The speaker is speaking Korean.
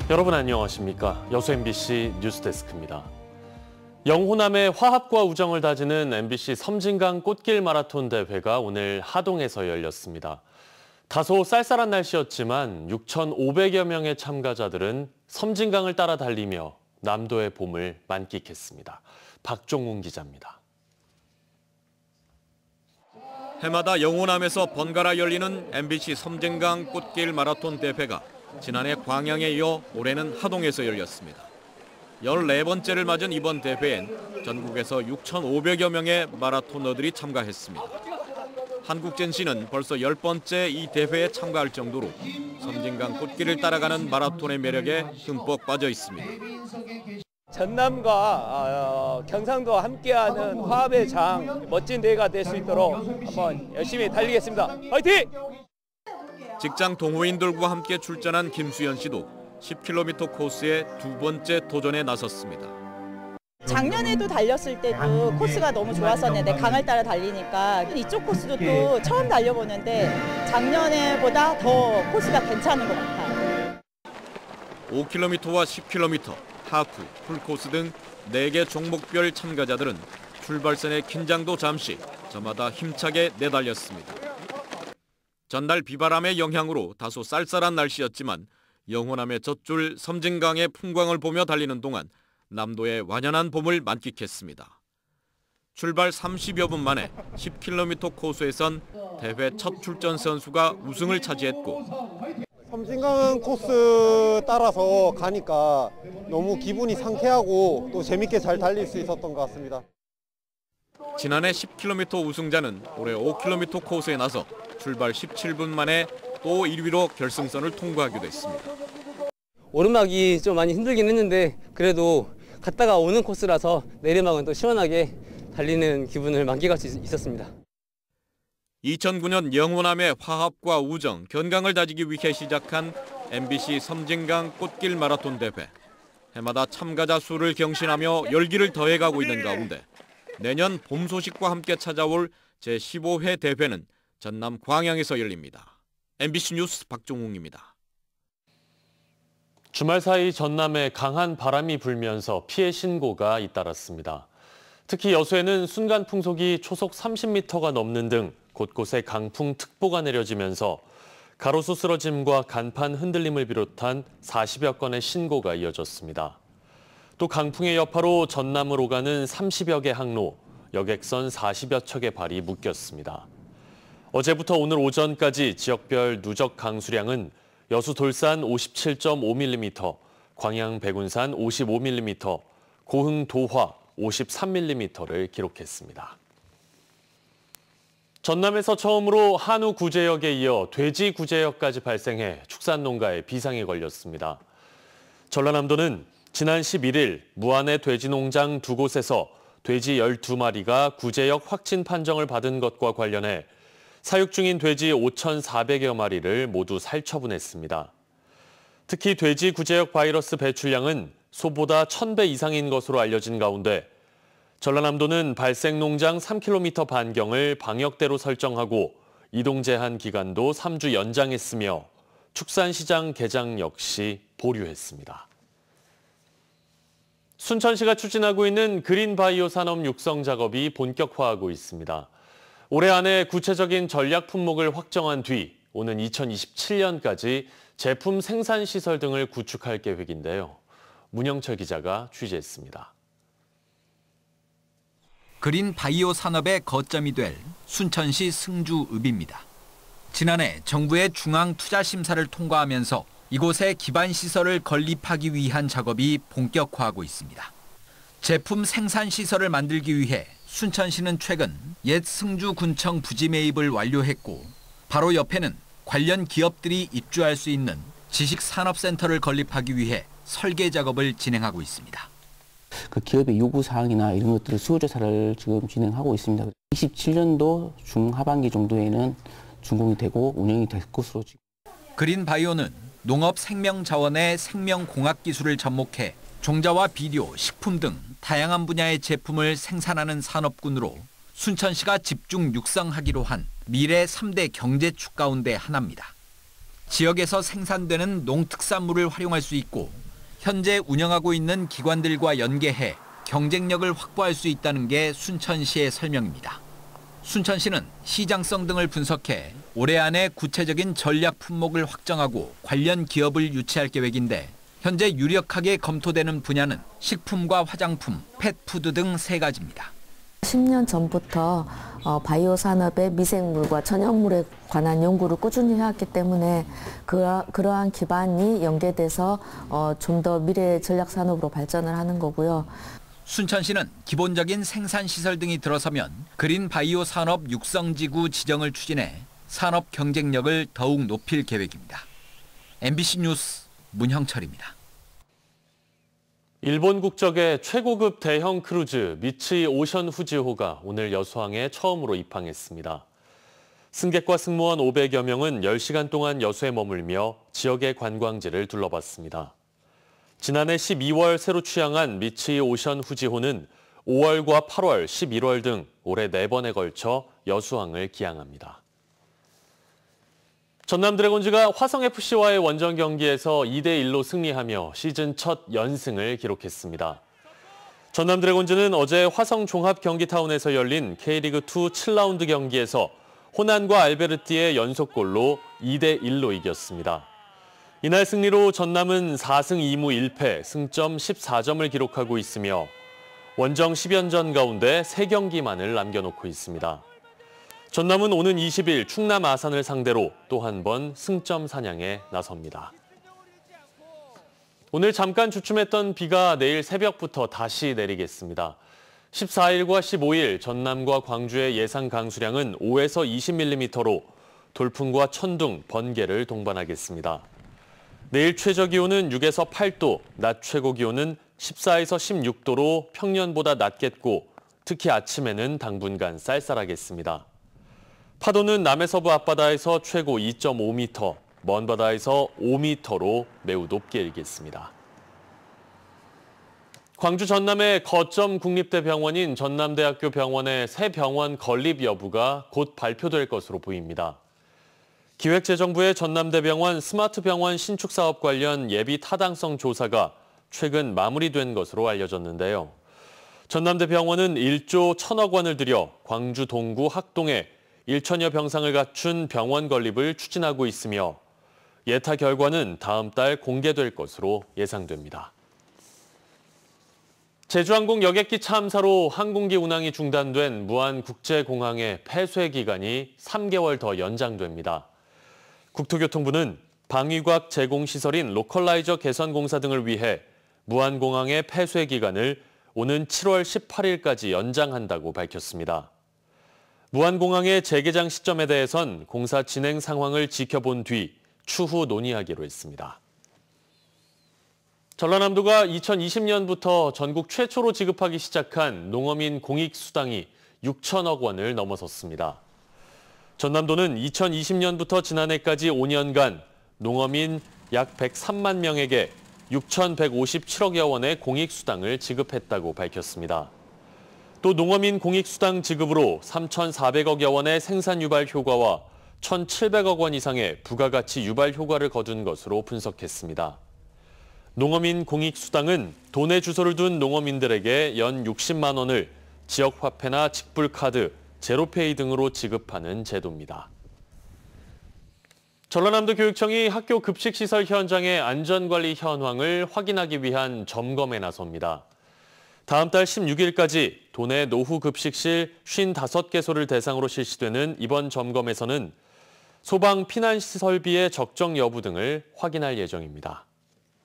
여러분 안녕하십니까? 여수 MBC 뉴스데스크입니다. 영호남의 화합과 우정을 다지는 MBC 섬진강 꽃길 마라톤 대회가 오늘 하동에서 열렸습니다. 다소 쌀쌀한 날씨였지만 6,500여 명의 참가자들은 섬진강을 따라 달리며 남도의 봄을 만끽했습니다. 박종훈 기자입니다. 해마다 영호남에서 번갈아 열리는 MBC 섬진강 꽃길 마라톤 대회가 지난해 광양에 이어 올해는 하동에서 열렸습니다. 14번째를 맞은 이번 대회엔 전국에서 6,500여 명의 마라토너들이 참가했습니다. 한국젠시는 벌써 10번째 이 대회에 참가할 정도로 섬진강 꽃길을 따라가는 마라톤의 매력에 흠뻑 빠져 있습니다. 전남과 경상도와 함께하는 화합의 장, 멋진 대회가 될 수 있도록 한번 열심히 달리겠습니다. 화이팅! 직장 동호인들과 함께 출전한 김수연 씨도 10km 코스의 두 번째 도전에 나섰습니다. 작년에도 달렸을 때도 코스가 너무 좋았었는데 강을 따라 달리니까 이쪽 코스도 또 처음 달려보는데 작년에보다 더 코스가 괜찮은 것 같아요. 5km와 10km, 하프, 풀코스 등 4개 종목별 참가자들은 출발선의 긴장도 잠시 저마다 힘차게 내달렸습니다. 전날 비바람의 영향으로 다소 쌀쌀한 날씨였지만 영호남의 젖줄 섬진강의 풍광을 보며 달리는 동안 남도의 완연한 봄을 만끽했습니다. 출발 30여 분 만에 10km 코스에선 대회 첫 출전 선수가 우승을 차지했고 섬진강 코스 따라서 가니까 너무 기분이 상쾌하고 또 재밌게 잘 달릴 수 있었던 것 같습니다. 지난해 10km 우승자는 올해 5km 코스에 나서 출발 17분 만에 또 1위로 결승선을 통과하기도 했습니다. 오르막이 좀 많이 힘들긴 했는데 그래도 갔다가 오는 코스라서 내리막은 또 시원하게 달리는 기분을 만끽할 수 있었습니다. 2009년 영호남의 화합과 우정, 건강을 다지기 위해 시작한 MBC 섬진강 꽃길 마라톤 대회. 해마다 참가자 수를 경신하며 열기를 더해가고 있는 가운데 내년 봄 소식과 함께 찾아올 제15회 대회는 전남 광양에서 열립니다. MBC 뉴스 박종웅입니다. 주말 사이 전남에 강한 바람이 불면서 피해 신고가 잇따랐습니다. 특히 여수에는 순간 풍속이 초속 30m가 넘는 등 곳곳에 강풍특보가 내려지면서 가로수 쓰러짐과 간판 흔들림을 비롯한 40여 건의 신고가 이어졌습니다. 또 강풍의 여파로 전남으로 가는 30여 개 항로, 여객선 40여 척의 발이 묶였습니다. 어제부터 오늘 오전까지 지역별 누적 강수량은 여수 돌산 57.5mm, 광양 백운산 55mm, 고흥 도화 53mm를 기록했습니다. 전남에서 처음으로 한우 구제역에 이어 돼지 구제역까지 발생해 축산농가에 비상이 걸렸습니다. 전라남도는 지난 11일 무안의 돼지농장 2곳에서 돼지 12마리가 구제역 확진 판정을 받은 것과 관련해 사육 중인 돼지 5,400여 마리를 모두 살처분했습니다. 특히 돼지 구제역 바이러스 배출량은 소보다 1,000배 이상인 것으로 알려진 가운데 전라남도는 발생 농장 3km 반경을 방역대로 설정하고 이동 제한 기간도 3주 연장했으며 축산시장 개장 역시 보류했습니다. 순천시가 추진하고 있는 그린바이오 산업 육성 작업이 본격화하고 있습니다. 올해 안에 구체적인 전략 품목을 확정한 뒤 오는 2027년까지 제품 생산 시설 등을 구축할 계획인데요. 문영철 기자가 취재했습니다. 그린 바이오 산업의 거점이 될 순천시 승주읍입니다. 지난해 정부의 중앙투자심사를 통과하면서 이곳에 기반 시설을 건립하기 위한 작업이 본격화하고 있습니다. 제품 생산 시설을 만들기 위해 순천시는 최근 옛 승주군청 부지 매입을 완료했고 바로 옆에는 관련 기업들이 입주할 수 있는 지식산업센터를 건립하기 위해 설계 작업을 진행하고 있습니다. 그 기업의 요구사항이나 이런 것들을 수요조사를 지금 진행하고 있습니다. 27년도 중하반기 정도에는 준공이 되고 운영이 될 것으로 지금. 그린바이오는 농업 생명자원의 생명공학 기술을 접목해 종자와 비료, 식품 등 다양한 분야의 제품을 생산하는 산업군으로 순천시가 집중 육성하기로 한 미래 3대 경제축 가운데 하나입니다. 지역에서 생산되는 농특산물을 활용할 수 있고 현재 운영하고 있는 기관들과 연계해 경쟁력을 확보할 수 있다는 게 순천시의 설명입니다. 순천시는 시장성 등을 분석해 올해 안에 구체적인 전략 품목을 확정하고 관련 기업을 유치할 계획인데 현재 유력하게 검토되는 분야는 식품과 화장품, 펫푸드 등 3가지입니다. 10년 전부터 바이오 산업의 미생물과 천연물에 관한 연구를 꾸준히 해왔기 때문에 그러한 기반이 연계돼서 좀 더 미래 전략 산업으로 발전을 하는 거고요. 순천시는 기본적인 생산시설 등이 들어서면 그린 바이오 산업 육성지구 지정을 추진해 산업 경쟁력을 더욱 높일 계획입니다. MBC 뉴스 문형철입니다. 일본 국적의 최고급 대형 크루즈 미츠이 오션 후지호가 오늘 여수항에 처음으로 입항했습니다. 승객과 승무원 500여 명은 10시간 동안 여수에 머물며 지역의 관광지를 둘러봤습니다. 지난해 12월 새로 취항한 미츠이 오션 후지호는 5월과 8월, 11월 등 올해 4번에 걸쳐 여수항을 기항합니다. 전남 드래곤즈가 화성FC와의 원정 경기에서 2대1로 승리하며 시즌 첫 연승을 기록했습니다. 전남 드래곤즈는 어제 화성 종합 경기타운에서 열린 K리그2 7라운드 경기에서 호난과 알베르티의 연속골로 2대1로 이겼습니다. 이날 승리로 전남은 4승 2무 1패, 승점 14점을 기록하고 있으며 원정 10연전 가운데 3경기만을 남겨놓고 있습니다. 전남은 오는 20일 충남 아산을 상대로 또 한 번 승점 사냥에 나섭니다. 오늘 잠깐 주춤했던 비가 내일 새벽부터 다시 내리겠습니다. 14일과 15일 전남과 광주의 예상 강수량은 5에서 20mm로 돌풍과 천둥, 번개를 동반하겠습니다. 내일 최저기온은 6에서 8도, 낮 최고기온은 14에서 16도로 평년보다 낮겠고 특히 아침에는 당분간 쌀쌀하겠습니다. 파도는 남해서부 앞바다에서 최고 2.5m, 먼 바다에서 5m로 매우 높게 일겠습니다. 광주 전남의 거점 국립대병원인 전남대학교 병원의 새 병원 건립 여부가 곧 발표될 것으로 보입니다. 기획재정부의 전남대병원 스마트병원 신축 사업 관련 예비 타당성 조사가 최근 마무리된 것으로 알려졌는데요. 전남대병원은 1조 1,000억 원을 들여 광주 동구 학동에 1천여 병상을 갖춘 병원 건립을 추진하고 있으며 예타 결과는 다음 달 공개될 것으로 예상됩니다. 제주항공 여객기 참사로 항공기 운항이 중단된 무안국제공항의 폐쇄 기간이 3개월 더 연장됩니다. 국토교통부는 방위각 제공시설인 로컬라이저 개선공사 등을 위해 무안공항의 폐쇄 기간을 오는 7월 18일까지 연장한다고 밝혔습니다. 무안공항의 재개장 시점에 대해선 공사 진행 상황을 지켜본 뒤 추후 논의하기로 했습니다. 전라남도가 2020년부터 전국 최초로 지급하기 시작한 농어민 공익수당이 6천억 원을 넘어섰습니다. 전남도는 2020년부터 지난해까지 5년간 농어민 약 103만 명에게 6,157억여 원의 공익수당을 지급했다고 밝혔습니다. 또 농어민 공익수당 지급으로 3,400억여 원의 생산 유발 효과와 1,700억 원 이상의 부가가치 유발 효과를 거둔 것으로 분석했습니다. 농어민 공익수당은 돈의 주소를 둔 농어민들에게 연 60만 원을 지역화폐나 직불카드, 제로페이 등으로 지급하는 제도입니다. 전라남도 교육청이 학교 급식시설 현장의 안전관리 현황을 확인하기 위한 점검에 나섭니다. 다음 달 16일까지 도내 노후급식실 55개소를 대상으로 실시되는 이번 점검에서는 소방 피난시설비의 적정 여부 등을 확인할 예정입니다.